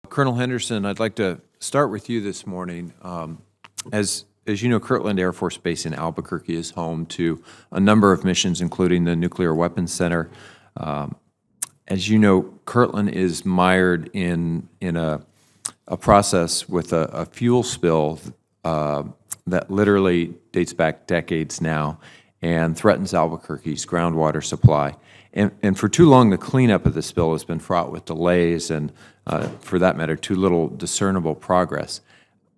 Colonel Henderson, I'd like to start with you this morning. As you know, Kirtland Air Force Base in Albuquerque is home to a number of missions, including the Nuclear Weapons Center. As you know, Kirtland is mired in a process with a fuel spill that literally dates back decades now and threatens Albuquerque's groundwater supply. And for too long, the cleanup of the spill has been fraught with delays and, for that matter, too little discernible progress.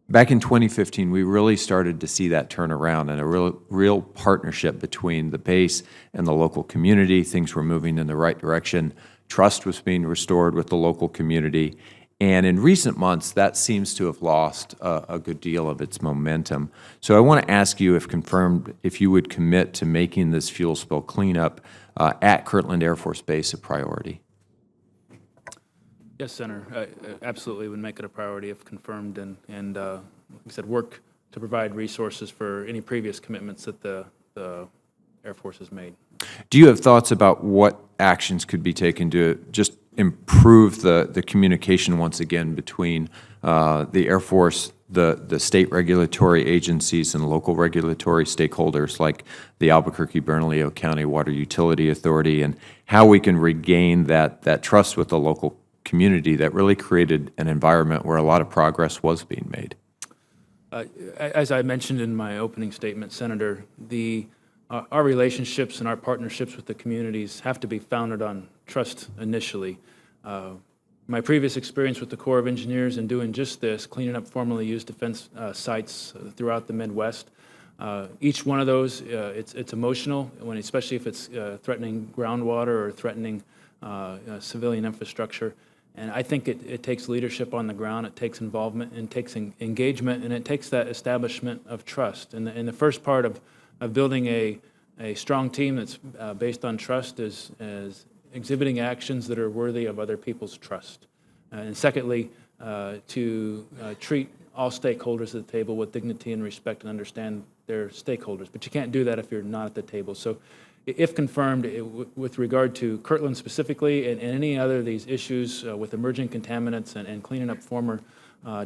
Back in 2015, we really started to see that turn around and a real partnership between the base and the local community. Things were moving in the right direction. Trust was being restored with the local community. And in recent months, that seems to have lost a good deal of its momentum. So I want to ask you, if confirmed, if you would commit to making this fuel spill cleanup at Kirtland Air Force Base a priority. Yes, Senator. I absolutely would make it a priority if confirmed, and like I said, work to provide resources for any previous commitments that the Air Force has made. Do you have thoughts about what actions could be taken to just improve the communication once again between the Air Force, the state regulatory agencies, and local regulatory stakeholders like the Albuquerque-Bernalillo County Water Utility Authority, and how we can regain that trust with the local community that really created an environment where a lot of progress was being made? As I mentioned in my opening statement, Senator, our relationships and our partnerships with the communities have to be founded on trust initially. My previous experience with the Corps of Engineers in doing just this, cleaning up formerly used defense sites throughout the Midwest, each one of those, it's emotional, especially if it's threatening groundwater or threatening civilian infrastructure. And I think it takes leadership on the ground, it takes involvement, and it takes engagement, and it takes that establishment of trust. And the first part of building a strong team that's based on trust is exhibiting actions that are worthy of other people's trust. And secondly, to treat all stakeholders at the table with dignity and respect and understand their stakeholders. But you can't do that if you're not at the table. So if confirmed, with regard to Kirtland specifically and any other of these issues with emerging contaminants and cleaning up former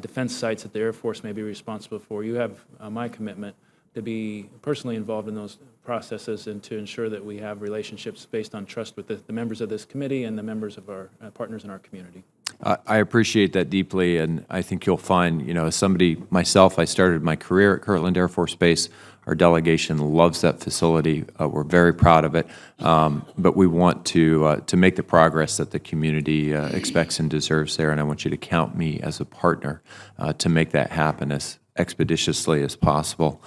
defense sites that the Air Force may be responsible for, you have my commitment to be personally involved in those processes and to ensure that we have relationships based on trust with the members of this committee and the members of our partners in our community. I appreciate that deeply, and I think you'll find, you know, as somebody myself, I started my career at Kirtland Air Force Base. Our delegation loves that facility. We're very proud of it, but we want to make the progress that the community expects and deserves there, and I want you to count me as a partner to make that happen as expeditiously as possible.